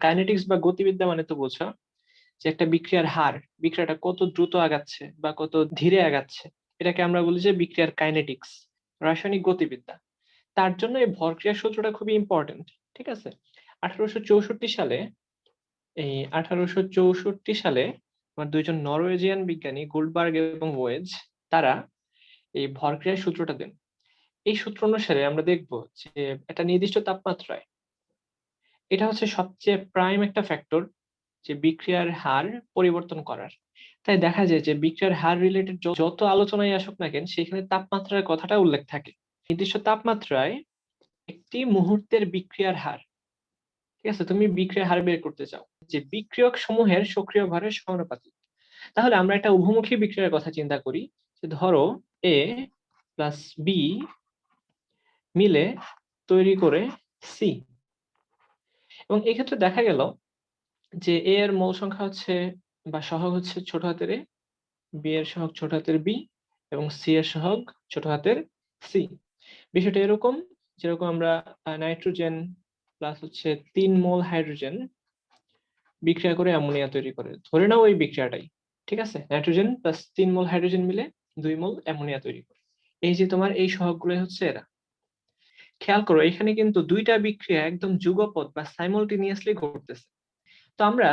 Kinetics বা গতিবিদ্যা মানে তো বোঝো যে একটা বিক্রিয়ার হার, বিক্রিয়াটা কত দ্রুত আগাচ্ছে বা কত ধীরে আগাচ্ছে, এটাকে আমরা বলি যে বিক্রিয়ার কাইনেটিক্স, রাসায়নিক গতিবিদ্যা। তার জন্য এই ভরক্রিয়া সূত্রটা খুবই ইম্পর্টেন্ট। ঠিক আছে, 1864 সালে, এই 1864 সালে আমার দুইজন নরওয়েজিয়ান বিজ্ঞানী গোল্ডবার্গ এবং ওয়েজ, তারা এই ভরক্রিয়ার সূত্রটা দেন। এই সূত্র অনুসারে আমরা দেখব যে একটা নির্দিষ্ট তাপমাত্রায়, এটা হচ্ছে সবচেয়ে প্রাইম একটা ফ্যাক্টর যে বিক্রিয়ার হার পরিবর্তন করার। তাই দেখা যায় যে বিক্রিয়ার হার রিলেটেড যত আলোচনায় আসুক না কেন, সেখানে তাপমাত্রার কথাটা উল্লেখ থাকে। নির্দিষ্ট তাপমাত্রায় একটি মুহূর্তের বিক্রিয়ার হার, ঠিক আছে, তুমি বিক্রিয়ার হার বের করতে চাও যে বিক্রিয়ক সমূহের সক্রিয় ভরের সমানুপাতিক। তাহলে আমরা একটা উভমুখী বিক্রিয়ার কথা চিন্তা করি, যে ধরো এ প্লাস বি মিলে তৈরি করে সি, এবং এক্ষেত্রে দেখা গেল যে এ এর মোল সংখ্যা হচ্ছে বা সহগ হচ্ছে ছোট হাতের এ, বি এর সহগ ছোট হাতের বি, এবং সি এর সহগ ছোট হাতের সি। বিষয়টা এরকম, যেরকম আমরা নাইট্রোজেন প্লাস হচ্ছে 3 মোল হাইড্রোজেন বিক্রিয়া করে অ্যামোনিয়া তৈরি করে, ধরে নাও ওই বিক্রিয়াটাই। ঠিক আছে, নাইট্রোজেন প্লাস 3 মোল হাইড্রোজেন মিলে 2 মোল অ্যামোনিয়া তৈরি করে। এই যে তোমার এই সহগগুলো হচ্ছে এরা। খেয়াল করো, এখানে কিন্তু দুইটা বিক্রিয়া একদম যুগপৎ বা সাইমultaneously ঘটতেছে। তো আমরা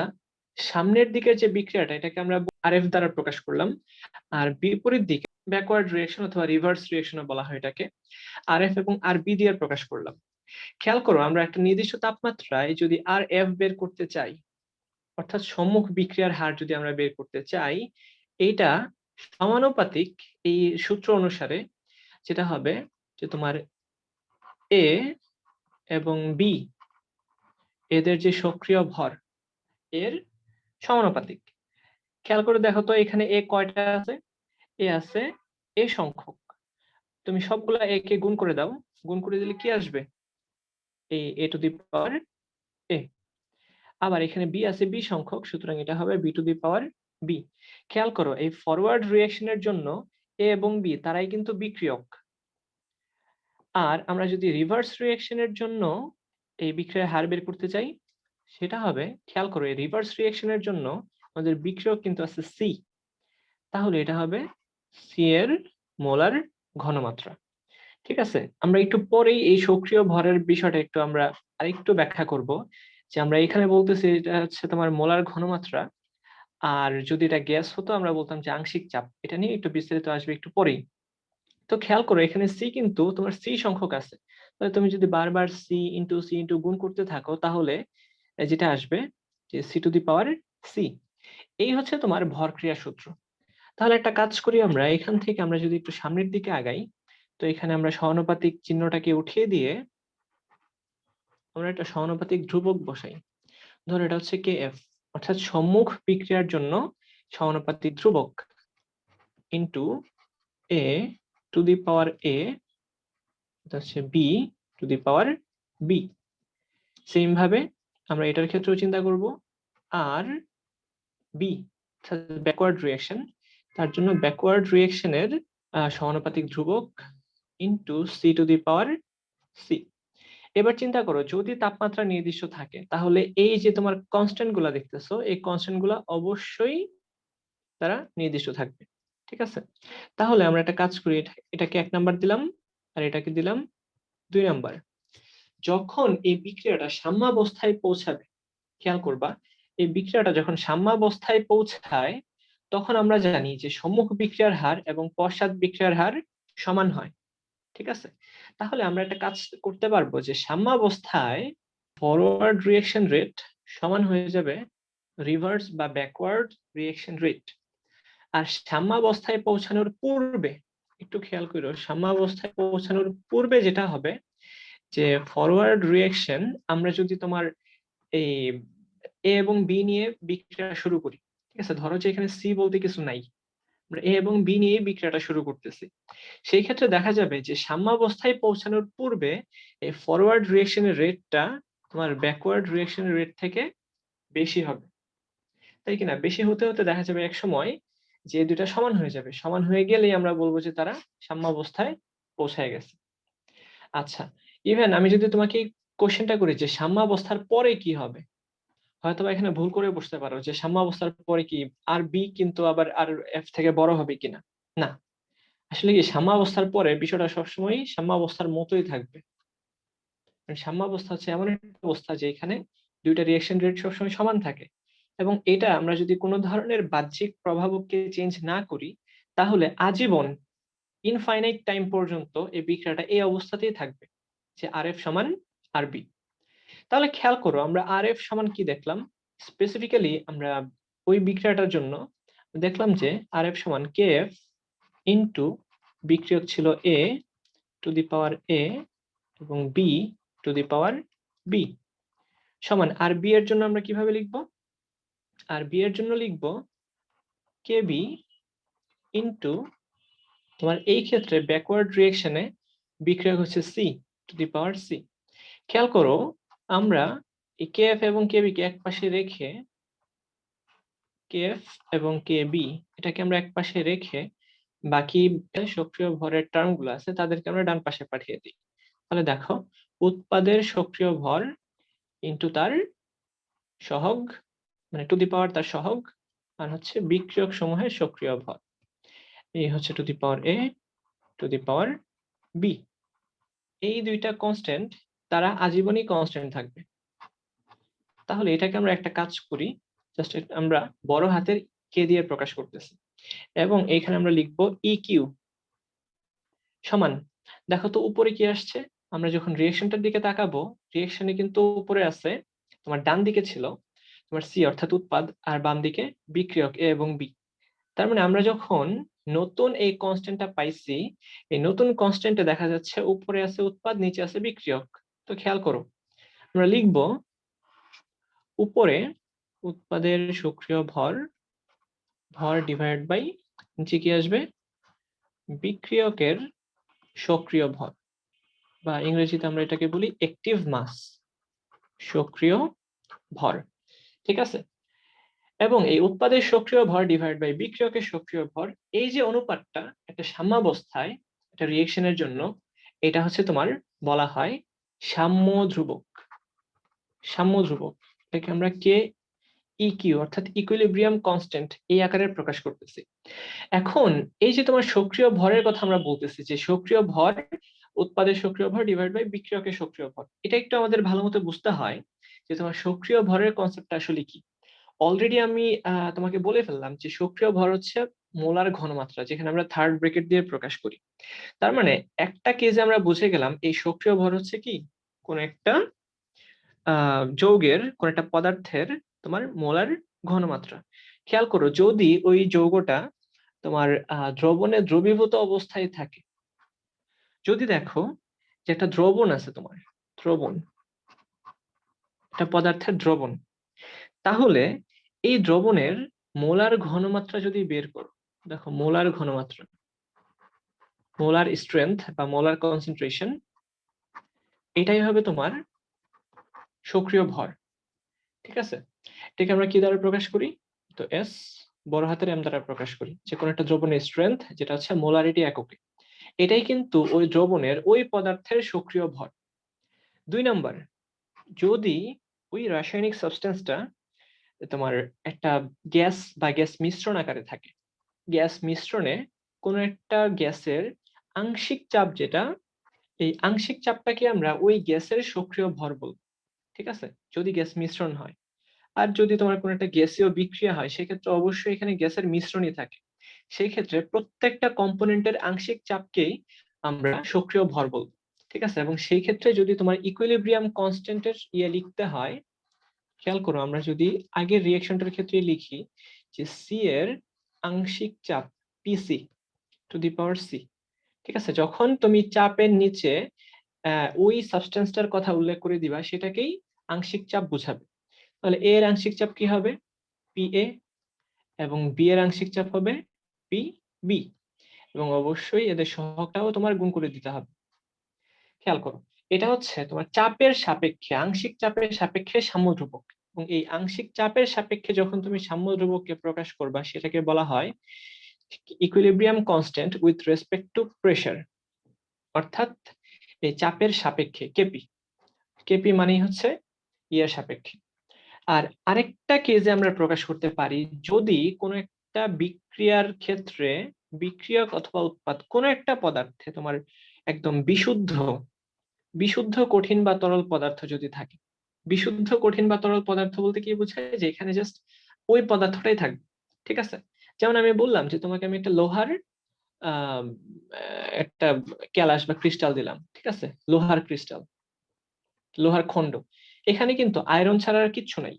সামনের দিকের যে বিক্রিয়াটা, এটাকে আমরা আরএফ দ্বারা প্রকাশ করলাম, আর বিপরীত দিকে ব্যাকওয়ার্ড রিঅ্যাকশন অথবা রিভার্স রিঅ্যাকশন বলা হয় এটাকে, আরএফ এবং আরবি দিয়ে প্রকাশ করলাম। খেয়াল করো, আমরা একটা নির্দিষ্ট তাপমাত্রায় যদি আর এফ বের করতে চাই, অর্থাৎ সম্মুখ বিক্রিয়ার হার যদি আমরা বের করতে চাই, এইটা সমানুপাতিক এই সূত্র অনুসারে, যেটা হবে যে তোমার এ এবং বি, এদের যে সক্রিয় ভর এর সমানুপাতিক। খেয়াল করে দেখো তো, এখানে এ কয়টা আছে? এ আছে এ সংখ্যক। তুমি সবগুলা এ কে গুণ করে দাও, গুণ করে দিলে কি আসবে? এই এ টু দি পাওয়ার এ। আবার এখানে বি আছে বি সংখ্যক, সুতরাং এটা হবে B to the power B. খেয়াল করো, এই ফরওয়ার্ড রিঅ্যাকশনের জন্য এ এবং বি তারাই কিন্তু বিক্রিয়ক। আর আমরা যদি রিভার্স রিঅ্যাকশনের জন্য এই বিক্রিয়ার হার বের করতে চাই, সেটা হবে, খেয়াল করো, এই রিভার্স রিঅ্যাকশনের জন্য আমাদের বিক্রিয়ক কিন্তু আছে সি, তাহলে এটা হবে সি এর মোলার ঘনমাত্রা। ঠিক আছে, আমরা একটু পরেই এই সক্রিয় ভরের বিষয়টা একটু আমরা আরেকটু ব্যাখ্যা করব, যে আমরা এখানে বলতেছি এটা হচ্ছে তোমার মোলার ঘনমাত্রা, আর যদি এটা গ্যাস হতো আমরা বলতাম যে আংশিক চাপ। এটা নিয়ে একটু বিস্তারিত আসবে একটু পরেই। তো খেয়াল করো, এখানে সি কিন্তু তোমার সি সংখ্যক আছে, তাহলে তুমি যদি বারবার সি ইন্টু গুণ করতে থাকো, তাহলে যেটা আসবে যে C to the power C. এই হচ্ছে তোমার ভরক্রিয়া সূত্র। তাহলে একটা কাজ করি, আমরা এখান থেকে আমরা যদি একটু সামনের দিকে আগাই, তো এখানে আমরা সমানুপাতিক চিহ্নটাকে উঠিয়ে দিয়ে আমরা একটা সমানুপাতিক ধ্রুবক বসাই। ধরো এটা হচ্ছে কে এফ, অর্থাৎ সম্মুখ বিক্রিয়ার জন্য সমানুপাতিক ধ্রুবক, into A to the power A, এটা হচ্ছে B to the power B. Same ভাবে আমরা এটার ক্ষেত্রেও চিন্তা করব, আর বি ব্যাকওয়ার্ড রিঅ্যাকশন, তার জন্য ব্যাকওয়ার্ড রিঅ্যাকশনের সমানুপাতিক ধ্রুবক into C to the power C. এবার চিন্তা করো, যদি তাপমাত্রা নির্দিষ্ট থাকে, তাহলে এই যে তোমার কনস্ট্যান্ট গুলা দেখতেছো, এই কনস্ট্যান্ট গুলা অবশ্যই তারা নির্দিষ্ট থাকবে। ঠিক আছে, তাহলে আমরা একটা কাজ করি, এটাকে 1 নাম্বার দিলাম আর এটাকে দিলাম 2 নাম্বার। যখন এই বিক্রিয়াটা সাম্যাবস্থায় পৌঁছাবে, খেয়াল করবা, এই বিক্রিয়াটা যখন সাম্যাবস্থায় পৌঁছায়, তখন আমরা জানি যে সম্মুখ বিক্রিয়ার হার এবং পশ্চাৎ বিক্রিয়ার হার সমান হয়। ঠিক আছে, তাহলে আমরা একটা কাজ করতে পারবো, যে সাম্যাবস্থায় ফরওয়ার্ড রিঅ্যাকশন রেট সমান হয়ে যাবে রিভার্স বা ব্যাকওয়ার্ড রিঅ্যাকশন রেট। আর সাম্যাবস্থায় পৌঁছানোর পূর্বে, একটু খেয়াল করো, সাম্যাবস্থায় পৌঁছানোর পূর্বে যেটা হবে, যে ফরওয়ার্ড রিঅ্যাকশন, আমরা যদি তোমার এই এ এবং বি নিয়ে বিক্রিয়া শুরু করি, ঠিক আছে, ধরো যে এখানে সি বলতে কিছু নাই, আমরা এ এবং বি নিয়ে বিক্রিয়াটা শুরু করতেছি, সেই ক্ষেত্রে দেখা যাবে যে সাম্যাবস্থায় পৌঁছানোর পূর্বে এই ফরওয়ার্ড রিঅ্যাকশনের রেটটা তোমার ব্যাকওয়ার্ড রিঅ্যাকশনের রেট থেকে বেশি হবে, তাই কিনা? বেশি হতে হতে দেখা যাবে এক সময় যে দুটা সমান হয়ে যাবে, সমান হয়ে গেলেই আমরা বলবো যে তারা সাম্যাবস্থায় পৌঁছায় গেছে। আচ্ছা, ইভেন আমি যদি তোমাকে কোশ্চেনটা করি যে সাম্যাবস্থার পরে কি হবে, হয়তোবা এখানে ভুল করে বসতে পারো যে সাম্য অবস্থার পরে কি আর বি কিন্তু আবার আর এফ থেকে বড় হবে কিনা। না, আসলে কি সাম্য অবস্থার পরে বিষয়টা সবসময় সাম্য অবস্থার মতোই থাকবে। সাম্য অবস্থা হচ্ছে এমন একটা অবস্থা যেখানে দুইটা রিঅ্যাকশন রেট সবসময় সমান থাকে, এবং এটা আমরা যদি কোনো ধরনের বাহ্যিক প্রভাবককে চেঞ্জ না করি, তাহলে আজীবন ইনফাইনাইট টাইম পর্যন্ত এই বিক্রিয়াটা এই অবস্থাতেই থাকবে, যে আর এফ সমান আর বি। তাহলে খেয়াল করো আমরা আর এফ সমান কি দেখলাম, স্পেসিফিক্যালি আমরা ওই বিক্রিয়াটার জন্য দেখলাম যে আর এফ সমান কে এফ ইন্টু বিক্রিয়ক ছিল এ টু দি পাওয়ার এ এবং B to the power B সমান, আর বি এর জন্য আমরা কিভাবে লিখব, আর বি এর জন্য লিখব কে বি ইন্টু তোমার এই ক্ষেত্রে ব্যাকওয়ার্ড রিঅ্যাকশনে বিক্রিয়ক হচ্ছে C to the power C. খেয়াল করো আমরা এই কে এফ এবং কে বি কে এক পাশে রেখে, কে এফ এবং কে বি এটাকে আমরা এক পাশে রেখে বাকি সক্রিয় ভরের টার্মগুলো আছে তাদেরকে আমরা ডান পাশে পাঠিয়ে দিই। তাহলে দেখো উৎপাদের সক্রিয় ভর ইন্টু তার সহগ, মানে টু দি পাওয়ার তার সহগ, আর হচ্ছে বিক্রিয়ক সমূহের সক্রিয় ভর, এই হচ্ছে to the power A to the power B. এই দুইটা কনস্ট্যান্ট তারা আজীবনই কনস্ট্যান্ট থাকবে। তাহলে এটাকে আমরা একটা কাজ করি, জাস্ট আমরা বড় হাতের কে দিয়ে প্রকাশ করতেছি, এবং এইখানে আমরা লিখবো ই কিউ সমান, দেখো তো উপরে কি আসছে, আমরা যখন রিঅ্যাকশনটার দিকে তাকাবো রিঅ্যাকশনে কিন্তু উপরে আছে তোমার ডান দিকে ছিল তোমার সি অর্থাৎ উৎপাদ, আর বাম দিকে বিক্রিয়ক এ এবং বি। তার মানে আমরা যখন নতুন এই কনস্ট্যান্টটা পাইছি, এই নতুন কনস্ট্যান্টে দেখা যাচ্ছে উপরে আছে উৎপাদ নিচে আছে বিক্রিয়ক। তো খেয়াল করো আমরা লিখবো উপরে উৎপাদের সক্রিয় ভর, ভর ডিভাইড বাই নিচে কি আসবে বিক্রিয়কের সক্রিয় ভর, বা ইংরেজিতে আমরা এটাকে বলি অ্যাক্টিভ মাস, সক্রিয় ভর। ঠিক আছে, এবং এই উৎপাদের সক্রিয় ভর ডিভাইড বাই বিক্রিয়কের সক্রিয় ভর, এই যে অনুপাতটা একটা সাম্যাবস্থায় একটা রিঅ্যাকশনের জন্য, এটা হচ্ছে তোমার বলা হয় সাম্য ধ্রুবক। সাম্য ধ্রুবক এটাকে আমরা কে ইকিউ অর্থাৎ ইকুইলিব্রিয়াম কনস্ট্যান্ট এই আকারে প্রকাশ করতেছি। এখন এই যে তোমার সক্রিয় ভরের কথা আমরা বলতেছি, যে সক্রিয় ভর উৎপাদের সক্রিয় ভর ডিভাইড বাই বিক্রিয়কের সক্রিয় ভর, এটা একটু আমাদের ভালো মতো বুঝতে হয় যে তোমার সক্রিয় ভরের কনসেপ্টটা আসলে কি। অলরেডি আমি তোমাকে বলে ফেললাম যে সক্রিয় ভর হচ্ছে মোলার ঘনমাত্রা, যেখানে আমরা থার্ড ব্র্যাকেট দিয়ে প্রকাশ করি। তার মানে একটা কেসে আমরা বুঝে গেলাম এই সক্রিয় ভর হচ্ছে কি কোন একটা যৌগের, কোন একটা পদার্থের তোমার মোলার ঘনমাত্রা। খেয়াল করো যদি ওই যৌগটা তোমার দ্রবণে দ্রবীভূত অবস্থায় থাকে, যদি দেখো যে একটা দ্রবণ আছে তোমার, দ্রবণ একটা পদার্থের দ্রবণ, তাহলে এই দ্রবণের মোলার ঘনমাত্রা যদি বের করো, দেখো মোলার ঘনমাত্রা, মোলার স্ট্রেংথ বা মোলার কনসেন্ট্রেশন, এটাই হবে তোমার সক্রিয় ভর। ঠিক আছে, এটাকে আমরা কি দ্বারা প্রকাশ করি, তো এস বড় হাতের এম দ্বারা প্রকাশ করি, যে কোনো একটা দ্রবণের স্ট্রেংথ যেটা হচ্ছে মোলারিটি এককে, এটাই কিন্তু ওই দ্রবণের ওই পদার্থের সক্রিয় ভর। 2 নাম্বার, যদি ওই রাসায়নিক সাবস্টেন্সটা তোমার একটা গ্যাস বা গ্যাস মিশ্রণ আকারে থাকে, গ্যাস মিশ্রণে কোন একটা গ্যাসের আংশিক চাপ যেটা, এই আংশিক চাপটাকে আমরা ওই গ্যাসের সক্রিয় ভর বলবো। ঠিক আছে, যদি গ্যাস মিশ্রণ হয়, আর যদি তোমার কোনো একটা গ্যাসীয় বিক্রিয়া হয় সেক্ষেত্রে অবশ্যই এখানে গ্যাসের মিশ্রণই থাকে, সেই ক্ষেত্রে প্রত্যেকটা কম্পোনেন্টের আংশিক চাপকেই আমরা সক্রিয় ভর বলবো। ঠিক আছে, এবং সেই ক্ষেত্রে যদি তোমার ইকুইলিব্রিয়াম কনস্ট্যান্টের লিখতে হয়, খেয়াল করো আমরা যদি আগের রিঅ্যাকশনটার ক্ষেত্রে লিখি যে সি এর আংশিক চাপ পিসি টু দি পাওয়ার সি। ঠিক আছে, যখন তুমি চাপের নিচে ওই সাবস্টেন্সটার কথা উল্লেখ করে দিবা সেটাকেই আংশিক চাপ বোঝাবে। তাহলে এ এর আংশিক চাপ কি হবে পি এ, এবং বি এর আংশিক চাপ হবে পি বি, এবং অবশ্যই এদের সহগটাও তোমার গুণ করে দিতে হবে। খেয়াল করো এটা হচ্ছে তোমার চাপের সাপেক্ষে, আংশিক চাপের সাপেক্ষে সাম্য ধ্রুবক, এবং এই আংশিক চাপের সাপেক্ষে যখন তুমি সাম্য ধ্রুবককে প্রকাশ করবা সেটাকে বলা হয় equilibrium constant with respect two pressure, অর্থাৎ এই চাপের সাপেক্ষে কেপি, কেপি মানেই হচ্ছে ইয়ার সাপেক্ষে। আর আরেকটা কেসে আমরা প্রকাশ করতে পারি, যদি কোনো একটা বিক্রিয়ার ক্ষেত্রে বিক্রিয়ক অথবা উৎপাদ কোনো একটা পদার্থে তোমার একদম বিশুদ্ধ বিশুদ্ধ কঠিন বা তরল পদার্থ যদি থাকে। বিশুদ্ধ কঠিন বা তরল পদার্থ বলতে কি বোঝায়, যে এখানে জাস্ট ওই পদার্থটাই থাকবে। ঠিক আছে, যেমন আমি বললাম যে তোমাকে আমি একটা লোহার আহ একটা ক্যালাস বা ক্রিস্টাল দিলাম, ঠিক আছে, লোহার ক্রিস্টাল, লোহার খন্ড। এখানে কিন্তু আয়রন ছাড়া আর কিচ্ছু নাই,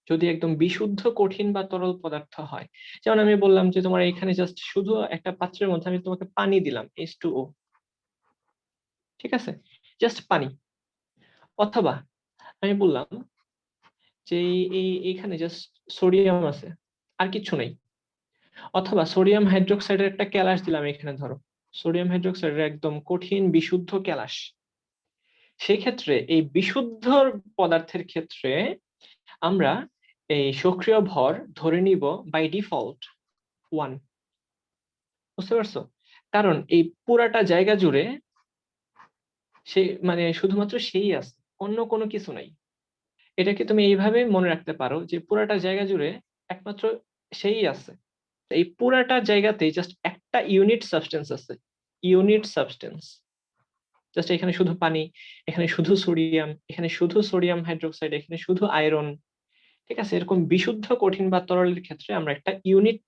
যদি একদম বিশুদ্ধ কঠিন বা তরল পদার্থ হয়। যেমন আমি বললাম যে তোমার এখানে জাস্ট শুধু একটা পাত্রের মধ্যে আমি তোমাকে পানি দিলাম, H2O, ঠিক আছে, জাস্ট পানি। অথবা আমি বললাম যে এইখানে জাস্ট সোডিয়াম আছে, আর কিচ্ছু নেই। অথবা সোডিয়াম হাইড্রোক্সাইডের একটা ক্যালাস দিলাম এখানে, ধরো সোডিয়াম হাইড্রোক্সাইডের একদম কঠিন বিশুদ্ধ ক্যালাস। সেই ক্ষেত্রে এই বিশুদ্ধ পদার্থের ক্ষেত্রে আমরা এই সক্রিয় ভর ধরে নিব বাই ডিফল্ট 1। বুঝতে পারছো? কারণ এই পুরাটা জায়গা জুড়ে সে মানে শুধুমাত্র সেই আছে, অন্য কোনো কিছু নাই। এটাকে তুমি এইভাবে মনে রাখতে পারো যে পুরাটা জায়গা জুড়ে একমাত্র সেই আছে। এই পুরাটা জায়গাতে জাস্ট একটা ইউনিট সাবস্টেন্স আছে, ইউনিট সাবস্টেন্স। জাস্ট এখানে শুধু পানি, এখানে শুধু সোডিয়াম, এখানে শুধু সোডিয়াম হাইড্রোক্সাইড, এখানে শুধু আয়রন। ঠিক আছে, এরকম বিশুদ্ধ কঠিন বা তরলের ক্ষেত্রে আমরা একটা ইউনিট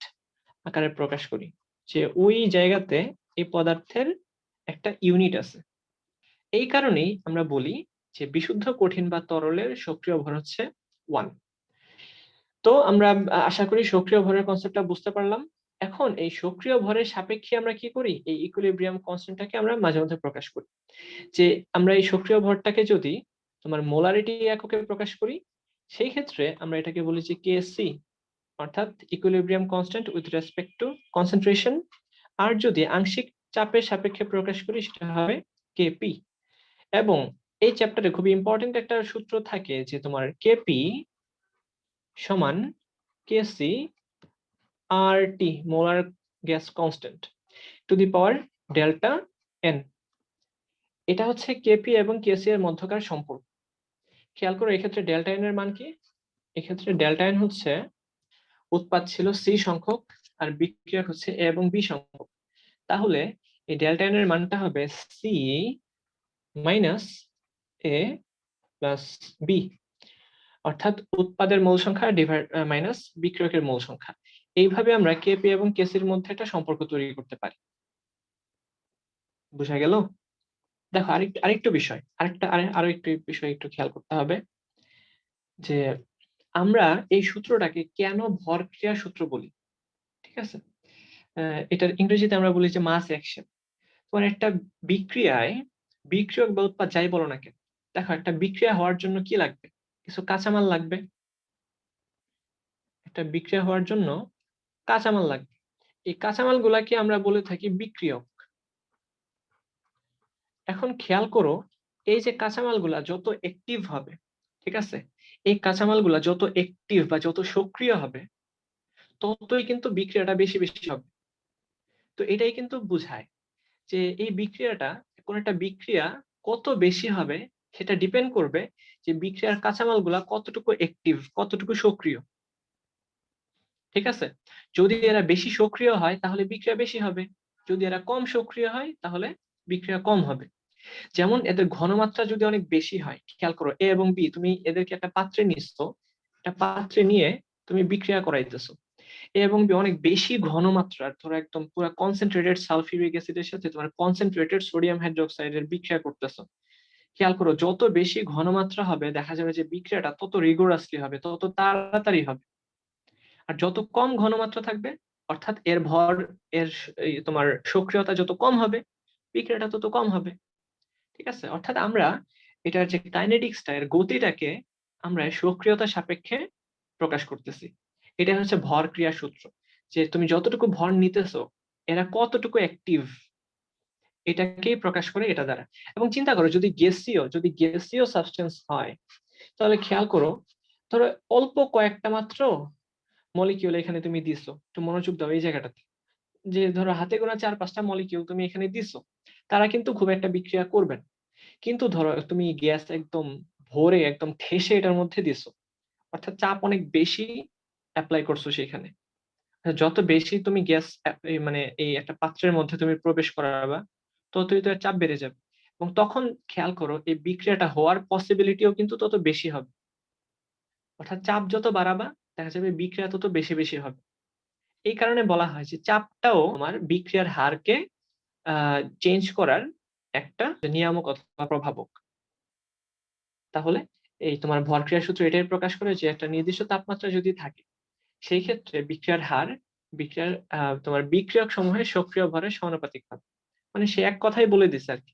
আকারে প্রকাশ করি, যে ওই জায়গাতে এই পদার্থের একটা ইউনিট আছে। এই কারণেই আমরা বলি যে বিশুদ্ধ কঠিন বা তরলের সক্রিয় ভর হচ্ছে 1। তো আমরা আশা করি সক্রিয় ভরের কনসেপ্টটা বুঝতে পারলাম। এখন এই সক্রিয় ভরের সাপেক্ষে আমরা কি করি, এই ইকুইলিব্রিয়াম কনস্ট্যান্টটাকে আমরা মাঝে মধ্যে প্রকাশ করি। যে আমরা এই সক্রিয় ভরটাকে যদি তোমার মোলারিটি এককে প্রকাশ করি, সেই ক্ষেত্রে আমরা এটাকে বলি যে কেসি, অর্থাৎ equilibrium constant with respect to concentration. আর যদি আংশিক চাপের সাপেক্ষে প্রকাশ করি সেটা হবে কেপি। এবং এই চ্যাপ্টারে খুবই ইম্পর্টেন্ট একটা সূত্র থাকে, যে তোমার কেপি সমান KC R T, molar gas constant, to the power delta N. এটা হচ্ছে কেপি এবং কেসি এর মধ্যকার সম্পর্ক। খেয়াল করো এক্ষেত্রে ডেল্টা এন এর মান কি। এক্ষেত্রে ডেল্টা এন হচ্ছে উৎপাদ ছিল সি সংখ্যক আর বিক্রিয়ক হচ্ছে এ এবং বি সংখ্যক। তাহলে এই ডেল্টা এন এর মানটা হবে সি মাইনাস এ প্লাস বি, অর্থাৎ উৎপাদের মোল সংখ্যা ডিভাইড মাইনাস বিক্রিয়কের মোল সংখ্যা। এইভাবে আমরা কেপি এবং কেসির মধ্যে একটা সম্পর্ক তৈরি করতে পারি। বুঝা গেল? দেখো আরেকটু বিষয়, আরো একটু বিষয় একটু খেয়াল করতে হবে, যে আমরা এই সূত্রটাকে কেন ভরক্রিয়া সূত্র বলি। ঠিক আছে, এটার ইংরেজিতে আমরা বলি যে মাস অ্যাকশন। তোমার একটা বিক্রিয়ায় বিক্রিয়ক বা উৎপাদ যাই বলো না কেন, দেখো একটা বিক্রিয়া হওয়ার জন্য কি লাগবে, কিছু কাঁচামাল লাগবে। একটা বিক্রিয়া হওয়ার জন্য কাঁচামাল লাগবে। এই কাঁচামাল গুলাকে আমরা বলে থাকি বিক্রিয়ক। এখন খেয়াল করো, এই যে কাঁচামাল গুলা যত অ্যাক্টিভ হবে, ঠিক আছে, এই কাঁচামাল গুলা যত অ্যাক্টিভ বা যত সক্রিয় হবে, ততই কিন্তু বিক্রিয়াটা বেশি বেশি হবে। তো এটাই কিন্তু বোঝায় যে এই বিক্রিয়াটা, কোন একটা বিক্রিয়া কত বেশি হবে সেটা ডিপেন্ড করবে যে বিক্রিয়ার কাঁচামাল গুলা কতটুকু অ্যাক্টিভ, কতটুকু সক্রিয়। ঠিক আছে, যদি এরা বেশি সক্রিয় হয় তাহলে বিক্রিয়া বেশি হবে, যদি এরা কম সক্রিয় হয় তাহলে বিক্রিয়া কম হবে। যেমন এদের ঘনমাত্রা যদি অনেক বেশি হয়, খেয়াল করো এ এবং বি, তুমি এদেরকে একটা পাত্রে নিচ্ছ, একটা পাত্রে নিয়ে তুমি বিক্রিয়া করাইতেছো। এ এবং বি অনেক বেশি ঘনমাত্রার, ধরো একদম পুরো কনসেন্ট্রেটেড সালফিউরিক অ্যাসিডের সাথে তোমার কনসেন্ট্রেটেড সোডিয়াম হাইড্রোক্সাইডের বিক্রিয়া করতেছো। খেয়াল করো যত বেশি ঘনমাত্রা হবে দেখা যাবে যে বিক্রিয়াটা তত রিগোরাসলি হবে, তত তাড়াতাড়ি হবে। আর যত কম ঘনমাত্রা থাকবে, অর্থাৎ এর ভর, এর তোমার সক্রিয়তা যত কম হবে, বিক্রিয়াটা তত কম হবে। ঠিক আছে, অর্থাৎ আমরা এটার যে কাইনেটিক্সটা, এর গতিটাকে আমরা সক্রিয়তা সাপেক্ষে প্রকাশ করতেছি। এটা হচ্ছে ভর ক্রিয়া সূত্র, যে তুমি যতটুকু ভর নিতেছো এরা কতটুকু অ্যাক্টিভ, এটাকেই প্রকাশ করে এটা দ্বারা। এবং চিন্তা করো যদি গ্যাসীয় সাবস্টেন্স হয়, তাহলে খেয়াল করো, ধরো অল্প কয়েকটা মাত্র মলিকিউল এখানে তুমি দিছো, একটু মনোযোগ দাও এই জায়গাটাতে, যে ধরো হাতে গোনা 4-5টা মলিকিউল তুমি এখানে দিছো, তারা কিন্তু খুব একটা বিক্রিয়া করবে না। কিন্তু ধরো তুমি গ্যাস একদম ভরে একদম ঠেসে এটার মধ্যে দিছো, অর্থাৎ চাপ অনেক বেশি অ্যাপ্লাই করছো সেখানে। যত বেশি তুমি গ্যাস মানে এই একটা পাত্রের মধ্যে তুমি প্রবেশ করাবা, ততই তো এর চাপ বেড়ে যাবে। এবং তখন খেয়াল করো এই বিক্রিয়াটা হওয়ার পসিবিলিটিও কিন্তু তত বেশি হবে। অর্থাৎ চাপ যত বাড়াবা, দেখা যাবে বিক্রিয়া তত বেশি বেশি হবে। এই কারণে বলা হয় যে চাপটাও তোমার বিক্রিয়ার হারকে চেঞ্জ করার একটা নিয়ামক অথবা প্রভাবক। তাহলে এই তোমার ভরক্রিয়া সূত্র এটাই প্রকাশ করে যে একটা নির্দিষ্ট তাপমাত্রা যদি থাকে, সেই ক্ষেত্রে বিক্রিয়ার হার বিক্রিয়ার তোমার বিক্রিয়ক সমূহের সক্রিয় ভরের সমানুপাতিক হবে। মানে সে এক কথাই বলে দিছে আরকি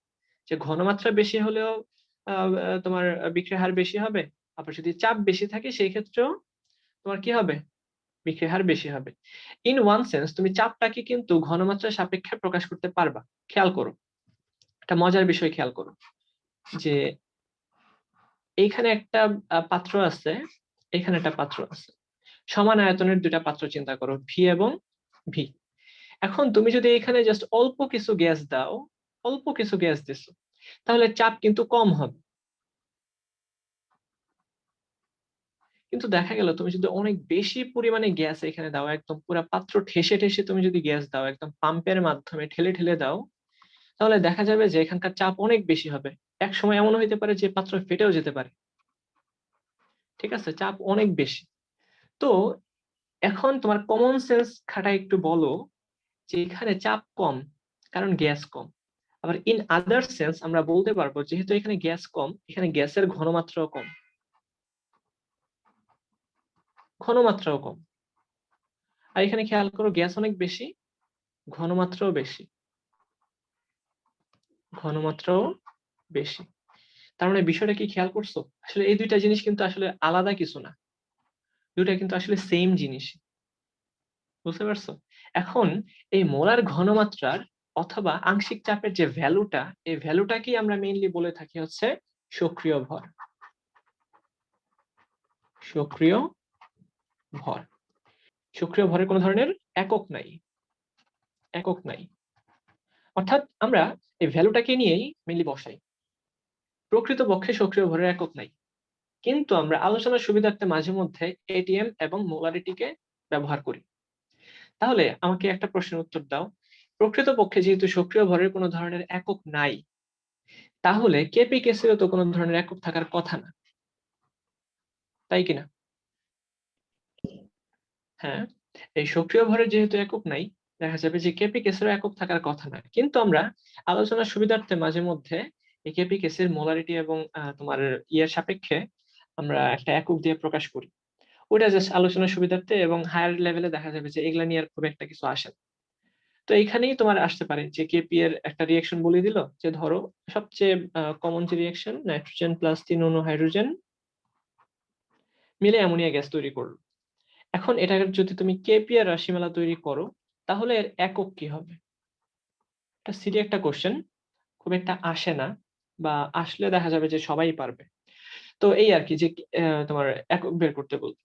যে ঘনমাত্রা বেশি হলেও তোমার বিক্রিয়ার হার বেশি হবে। আবার যদি চাপ বেশি থাকে সেই ক্ষেত্রেও তোমার কি হবে? বিক্রিয়ার হার বেশি হবে। ইন ওয়ান সেন্স তুমি চাপটাকে কিন্তু ঘনমাত্রার সাপেক্ষে প্রকাশ করতে পারবা। খেয়াল করো। একটা মজার বিষয় খেয়াল করো। যে এইখানে একটা পাত্র আছে, এখানে একটা পাত্র আছে। সমান আয়তনের ২ টা পাত্র চিন্তা করো, ভি এবং ভি। এখন তুমি যদি এখানে জাস্ট অল্প কিছু গ্যাস দাও, অল্প কিছু গ্যাস দিছো, তাহলে চাপ কিন্তু কম হবে। কিন্তু দেখা গেল তুমি যদি অনেক বেশি পরিমাণে গ্যাস এখানে দাও, একদম পুরা পাত্র ঠেসে ঠেসে তুমি যদি গ্যাস দাও, একদম পাম্পের মাধ্যমে ঠেলে ঠেলে দাও, তাহলে দেখা যাবে যে এখানকার চাপ অনেক বেশি হবে। একসময় এমন হইতে পারে যে পাত্র ফেটেও যেতে পারে। ঠিক আছে? চাপ অনেক বেশি। তো এখন তোমার কমন সেন্স খাটায় একটু বলো যে এখানে চাপ কম, কারণ গ্যাস কম। আবার ইন আদার সেন্স আমরা বলতে পারবো যেহেতু এখানে গ্যাস কম, এখানে গ্যাসের ঘনমাত্রাও কম। ঘনমাত্রাও কম। আর এখানে খেয়াল করো গ্যাস অনেক বেশি, ঘনমাত্রাও বেশি। ঘনমাত্রাও বেশি। তার মানে বিষয়টা কি খেয়াল করছো? আসলে এই দুইটা জিনিস কিন্তু আসলে আলাদা কিছু না। দুইটা কিন্তু আসলে সেম জিনিস। বুঝতে পারছো? এখন এই মোলার ঘনমাত্রার অথবা আংশিক চাপের যে ভ্যালুটা, এই ভ্যালুটাকেই আমরা মেইনলি বলে থাকি হচ্ছে সক্রিয় ভর। সক্রিয় ভর। সক্রিয় ভরের কোন ধরনের একক নাই। একক নাই। অর্থাৎ আমরা এই ভ্যালুটাকে নিয়েই মেইনলি বসাই। প্রকৃতপক্ষে সক্রিয় ভরের একক নাই। কিন্তু আমরা আলোচনার সুবিধার্থে মাঝে মধ্যে এটিএম এবং মোলারিটিকে ব্যবহার করি। তাহলে আমাকে একটা প্রশ্নের উত্তর দাও। প্রকৃতপক্ষে যেহেতু সক্রিয় ভরের কোন ধরনের একক নাই, তাহলে কেপি কেসেরও তো কোন ধরনের একক থাকার কথা না। তাই কিনা? হ্যাঁ, এই সক্রিয় ভরের যেহেতু একক নাই, দেখা যাবে যে কেপি কেসেরও একক থাকার কথা না। কিন্তু আমরা আলোচনার সুবিধার্থে মাঝে মধ্যে এই কেপি কেসের মোলারিটি এবং তোমার ইয়ের সাপেক্ষে আমরা একটা একক দিয়ে প্রকাশ করি। ওটা জাস্ট আলোচনার সুবিধার্থে, এবং হায়ার লেভেলে দেখা যাবে যে এগুলা নিয়ে আর খুব একটা কিছু আসে না। তো এইখানেই তোমার আসতে পারে যে কেপি এর একটা রিঅ্যাকশন বলে দিল যে ধরো সবচেয়ে কমন যে রিঅ্যাকশন, নাইট্রোজেন প্লাস ৩ অণু হাইড্রোজেন মিলে অ্যামোনিয়া গ্যাস তৈরি করলো। এখন এটার যদি তুমি কেপি এর রাশিমালা তৈরি করো, তাহলে এর একক কি হবে? এটা সিরি একটা কোশ্চেন, খুব একটা আসে না, বা আসলে দেখা যাবে যে সবাই পারবে। তো এই আর কি যে তোমার একক বের করতে বলবে।